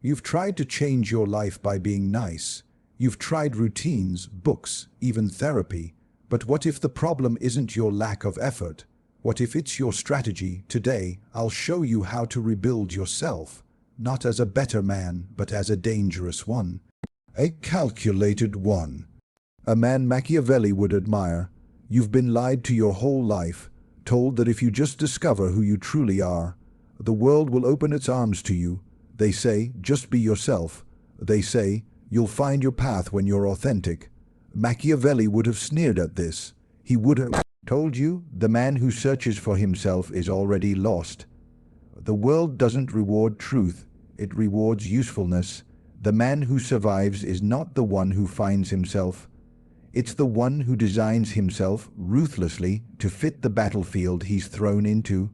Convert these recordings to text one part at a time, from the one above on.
You've tried to change your life by being nice. You've tried routines, books, even therapy. But what if the problem isn't your lack of effort? What if it's your strategy? Today, I'll show you how to rebuild yourself, not as a better man, but as a dangerous one. A calculated one. A man Machiavelli would admire. You've been lied to your whole life, told that if you just discover who you truly are, the world will open its arms to you. They say, just be yourself. They say, you'll find your path when you're authentic. Machiavelli would have sneered at this. He would have told you, the man who searches for himself is already lost. The world doesn't reward truth, it rewards usefulness. The man who survives is not the one who finds himself. It's the one who designs himself ruthlessly to fit the battlefield he's thrown into.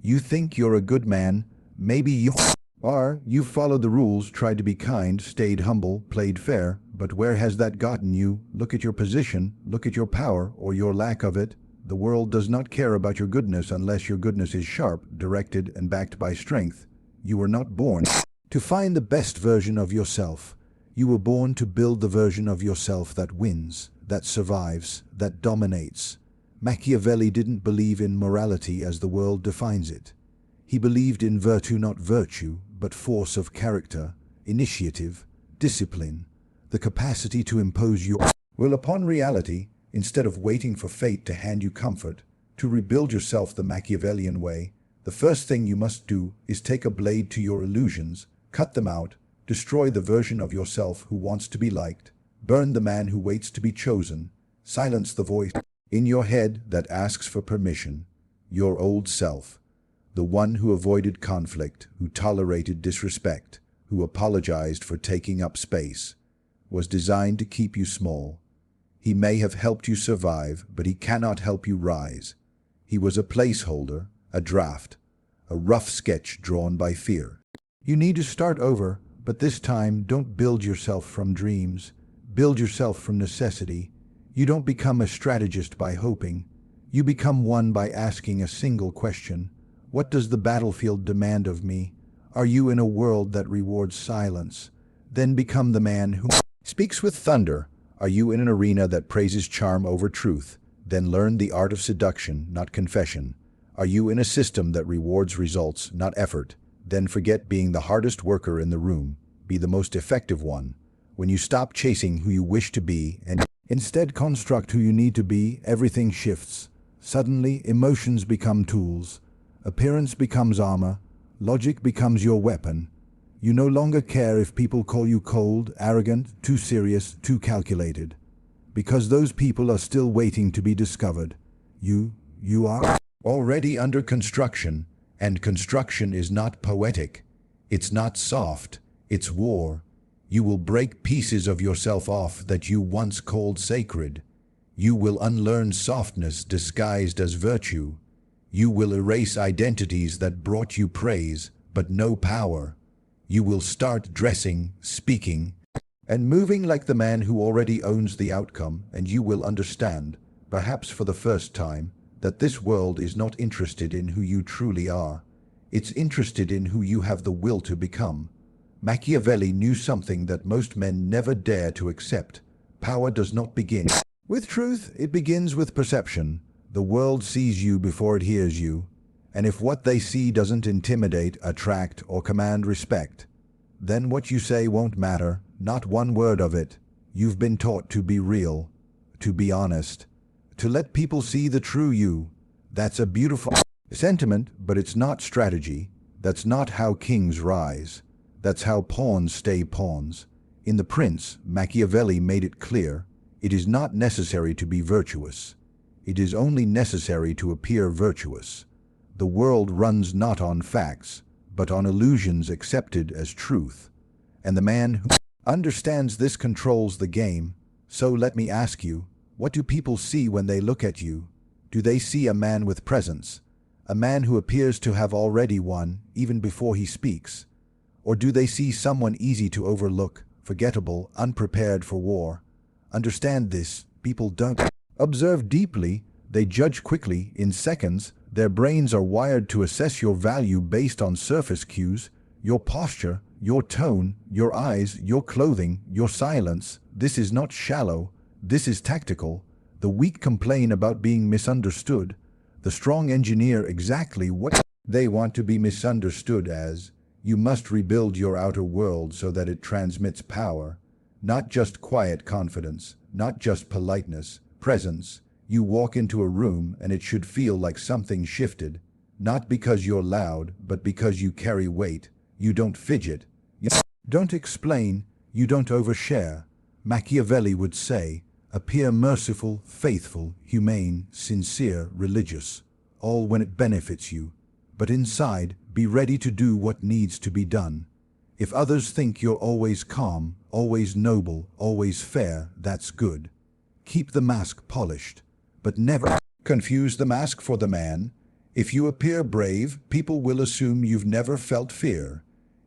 You think you're a good man, maybe you are. You've followed the rules, tried to be kind, stayed humble, played fair, but where has that gotten you? Look at your position, look at your power, or your lack of it. The world does not care about your goodness unless your goodness is sharp, directed, and backed by strength. You were not born to find the best version of yourself. You were born to build the version of yourself that wins, that survives, that dominates. Machiavelli didn't believe in morality as the world defines it. He believed in virtue, not virtue, but force of character, initiative, discipline, the capacity to impose your will upon reality, instead of waiting for fate to hand you comfort. To rebuild yourself the Machiavellian way, the first thing you must do is take a blade to your illusions, cut them out, destroy the version of yourself who wants to be liked, burn the man who waits to be chosen, silence the voice in your head that asks for permission, your old self, the one who avoided conflict, who tolerated disrespect, who apologized for taking up space, was designed to keep you small. He may have helped you survive, but he cannot help you rise. He was a placeholder, a draft, a rough sketch drawn by fear. You need to start over, but this time don't build yourself from dreams. Build yourself from necessity. You don't become a strategist by hoping. You become one by asking a single question. What does the battlefield demand of me? Are you in a world that rewards silence? Then become the man who speaks with thunder. Are you in an arena that praises charm over truth? Then learn the art of seduction, not confession. Are you in a system that rewards results, not effort? Then forget being the hardest worker in the room. Be the most effective one. When you stop chasing who you wish to be and instead construct who you need to be, everything shifts. Suddenly, emotions become tools. Appearance becomes armor. Logic becomes your weapon. You no longer care if people call you cold, arrogant, too serious, too calculated. Because those people are still waiting to be discovered. You are already under construction, and construction is not poetic. It's not soft. It's war. You will break pieces of yourself off that you once called sacred. You will unlearn softness disguised as virtue. You will erase identities that brought you praise, but no power. You will start dressing, speaking, and moving like the man who already owns the outcome, and you will understand, perhaps for the first time, that this world is not interested in who you truly are. It's interested in who you have the will to become. Machiavelli knew something that most men never dare to accept. Power does not begin with truth, it begins with perception. The world sees you before it hears you, and if what they see doesn't intimidate, attract, or command respect, then what you say won't matter, not one word of it. You've been taught to be real, to be honest, to let people see the true you. That's a beautiful sentiment, but it's not strategy. That's not how kings rise. That's how pawns stay pawns. In The Prince, Machiavelli made it clear, it is not necessary to be virtuous. It is only necessary to appear virtuous. The world runs not on facts, but on illusions accepted as truth. And the man who understands this controls the game. So let me ask you, what do people see when they look at you? Do they see a man with presence? A man who appears to have already won, even before he speaks? Or do they see someone easy to overlook, forgettable, unprepared for war? Understand this, people don't observe deeply, they judge quickly, in seconds. Their brains are wired to assess your value based on surface cues, your posture, your tone, your eyes, your clothing, your silence. This is not shallow. This is tactical. The weak complain about being misunderstood. The strong engineer exactly what they want to be misunderstood as. You must rebuild your outer world so that it transmits power. Not just quiet confidence, not just politeness, presence. You walk into a room and it should feel like something shifted. Not because you're loud, but because you carry weight. You don't fidget. You don't explain. You don't overshare. Machiavelli would say, appear merciful, faithful, humane, sincere, religious, all when it benefits you. But inside, be ready to do what needs to be done. If others think you're always calm, always noble, always fair, that's good. Keep the mask polished, but never confuse the mask for the man. If you appear brave, people will assume you've never felt fear.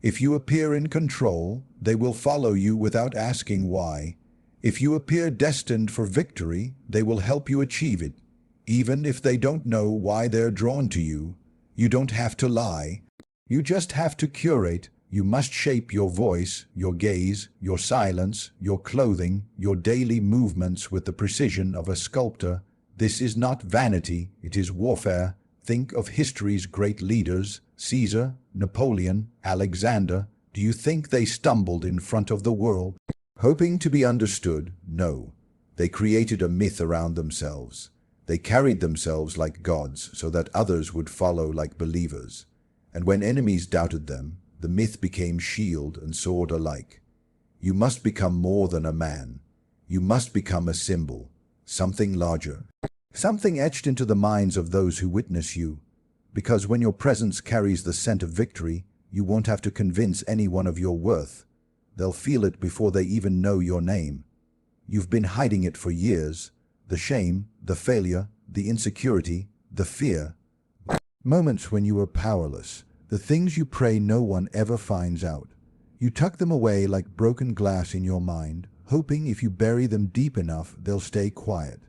If you appear in control, they will follow you without asking why. If you appear destined for victory, they will help you achieve it, even if they don't know why they're drawn to you. You don't have to lie. You just have to curate. You must shape your voice, your gaze, your silence, your clothing, your daily movements with the precision of a sculptor. This is not vanity, it is warfare. Think of history's great leaders, Caesar, Napoleon, Alexander. Do you think they stumbled in front of the world, hoping to be understood? No. They created a myth around themselves. They carried themselves like gods so that others would follow like believers. And when enemies doubted them, the myth became shield and sword alike. You must become more than a man. You must become a symbol, something larger, something etched into the minds of those who witness you. Because when your presence carries the scent of victory, you won't have to convince anyone of your worth. They'll feel it before they even know your name. You've been hiding it for years. The shame, the failure, the insecurity, the fear. Moments when you were powerless. The things you pray no one ever finds out. You tuck them away like broken glass in your mind, hoping if you bury them deep enough, they'll stay quiet.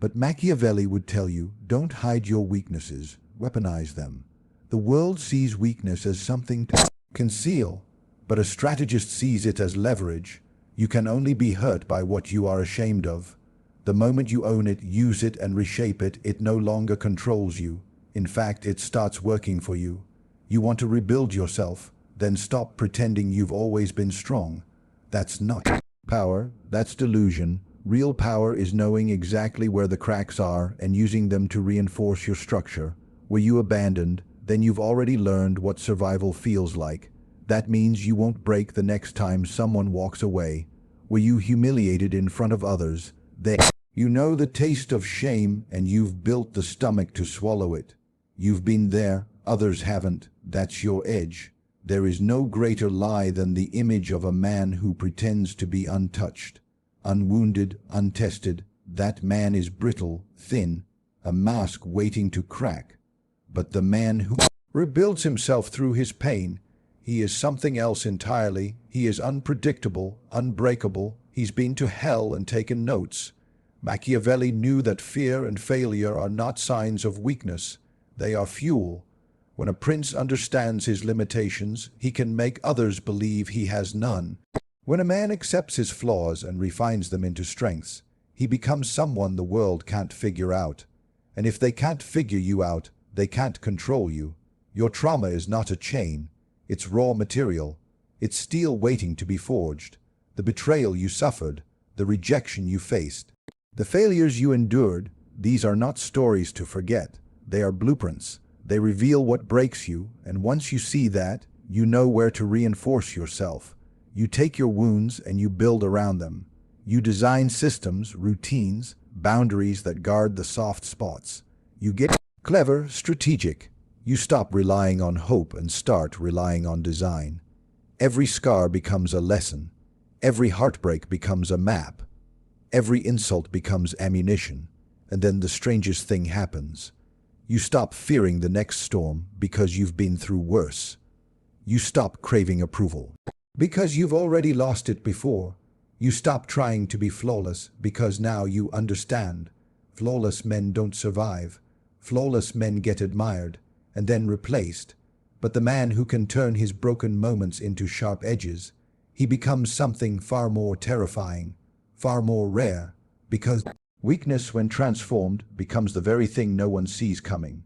But Machiavelli would tell you, don't hide your weaknesses, weaponize them. The world sees weakness as something to conceal, but a strategist sees it as leverage. You can only be hurt by what you are ashamed of. The moment you own it, use it and reshape it, it no longer controls you. In fact, it starts working for you. You want to rebuild yourself, then stop pretending you've always been strong. That's not power, that's delusion. Real power is knowing exactly where the cracks are and using them to reinforce your structure. Were you abandoned, then you've already learned what survival feels like. That means you won't break the next time someone walks away. Were you humiliated in front of others, then you know the taste of shame and you've built the stomach to swallow it. You've been there, others haven't. That's your edge. There is no greater lie than the image of a man who pretends to be untouched, unwounded, untested. That man is brittle, thin, a mask waiting to crack. But the man who rebuilds himself through his pain, he is something else entirely. He is unpredictable, unbreakable. He's been to hell and taken notes. Machiavelli knew that fear and failure are not signs of weakness. They are fuel. When a prince understands his limitations, he can make others believe he has none. When a man accepts his flaws and refines them into strengths, he becomes someone the world can't figure out. And if they can't figure you out, they can't control you. Your trauma is not a chain. It's raw material. It's steel waiting to be forged. The betrayal you suffered, the rejection you faced, the failures you endured, these are not stories to forget. They are blueprints. They reveal what breaks you, and once you see that, you know where to reinforce yourself. You take your wounds and you build around them. You design systems, routines, boundaries that guard the soft spots. You get clever, strategic. You stop relying on hope and start relying on design. Every scar becomes a lesson. Every heartbreak becomes a map. Every insult becomes ammunition. And then the strangest thing happens. You stop fearing the next storm because you've been through worse. You stop craving approval because you've already lost it before. You stop trying to be flawless because now you understand. Flawless men don't survive. Flawless men get admired and then replaced. But the man who can turn his broken moments into sharp edges, he becomes something far more terrifying, far more rare, because weakness, when transformed, becomes the very thing no one sees coming.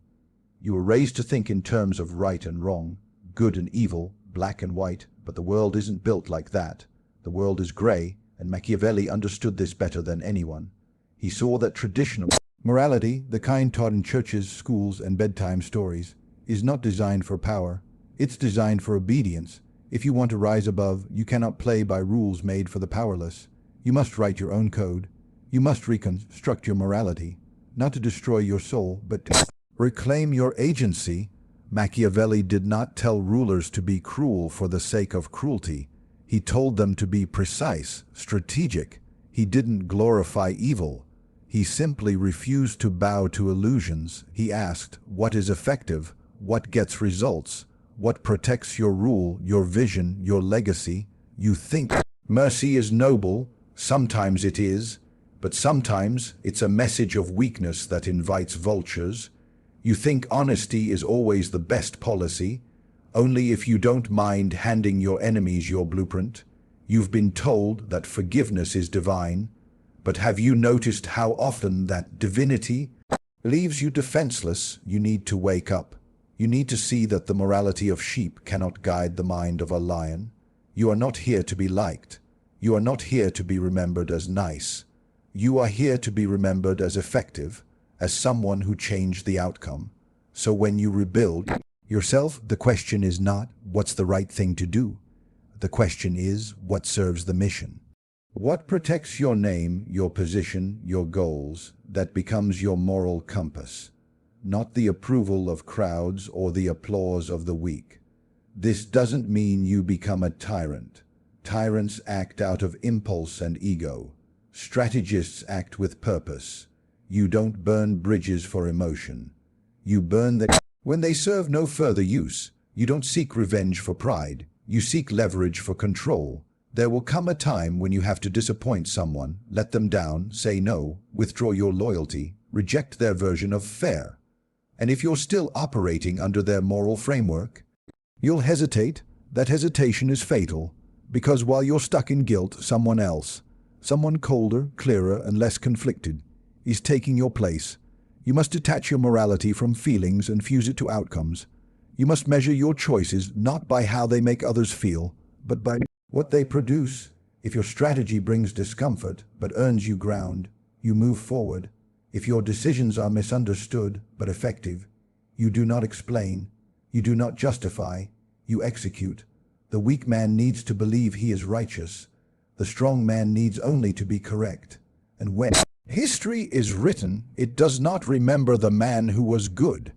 You were raised to think in terms of right and wrong, good and evil, black and white, but the world isn't built like that. The world is gray, and Machiavelli understood this better than anyone. He saw that traditional morality, the kind taught in churches, schools, and bedtime stories, is not designed for power. It's designed for obedience. If you want to rise above, you cannot play by rules made for the powerless. You must write your own code. You must reconstruct your morality, not to destroy your soul, but to reclaim your agency. Machiavelli did not tell rulers to be cruel for the sake of cruelty. He told them to be precise, strategic. He didn't glorify evil. He simply refused to bow to illusions. He asked, what is effective? What gets results? What protects your rule, your vision, your legacy? You think mercy is noble. Sometimes it is, but sometimes it's a message of weakness that invites vultures. You think honesty is always the best policy, only if you don't mind handing your enemies your blueprint. You've been told that forgiveness is divine, but have you noticed how often that divinity leaves you defenseless? You need to wake up. You need to see that the morality of sheep cannot guide the mind of a lion. You are not here to be liked. You are not here to be remembered as nice. You are here to be remembered as effective, as someone who changed the outcome. So when you rebuild yourself, the question is not, what's the right thing to do? The question is, what serves the mission? What protects your name, your position, your goals, that becomes your moral compass? Not the approval of crowds or the applause of the weak. This doesn't mean you become a tyrant. Tyrants act out of impulse and ego. Strategists act with purpose. You don't burn bridges for emotion. You burn them when they serve no further use. You don't seek revenge for pride. You seek leverage for control. There will come a time when you have to disappoint someone, let them down, say no, withdraw your loyalty, reject their version of fair. And if you're still operating under their moral framework, you'll hesitate. That hesitation is fatal, because while you're stuck in guilt, someone else, someone colder, clearer, and less conflicted, is taking your place. You must detach your morality from feelings and fuse it to outcomes. You must measure your choices not by how they make others feel, but by what they produce. If your strategy brings discomfort but earns you ground, you move forward. If your decisions are misunderstood but effective, you do not explain, you do not justify, you execute. The weak man needs to believe he is righteous. The strong man needs only to be correct. And when history is written, it does not remember the man who was good.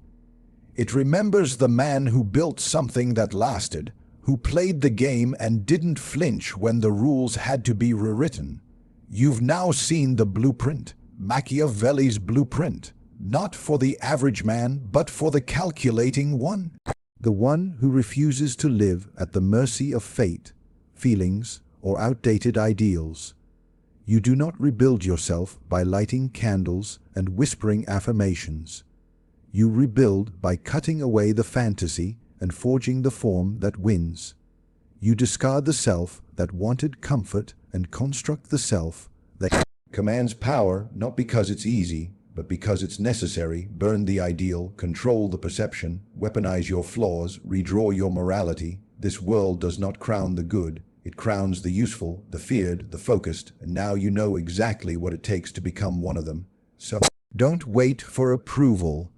It remembers the man who built something that lasted, who played the game and didn't flinch when the rules had to be rewritten. You've now seen the blueprint. Machiavelli's blueprint, not for the average man, but for the calculating one. The one who refuses to live at the mercy of fate, feelings, or outdated ideals. You do not rebuild yourself by lighting candles and whispering affirmations. You rebuild by cutting away the fantasy and forging the form that wins. You discard the self that wanted comfort and construct the self that commands power, not because it's easy, but because it's necessary. Burn the ideal, control the perception, weaponize your flaws, redraw your morality. This world does not crown the good. It crowns the useful, the feared, the focused, and now you know exactly what it takes to become one of them. So, don't wait for approval.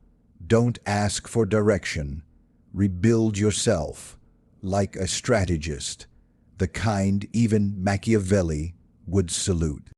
Don't ask for direction. Rebuild yourself, like a strategist, the kind even Machiavelli would salute.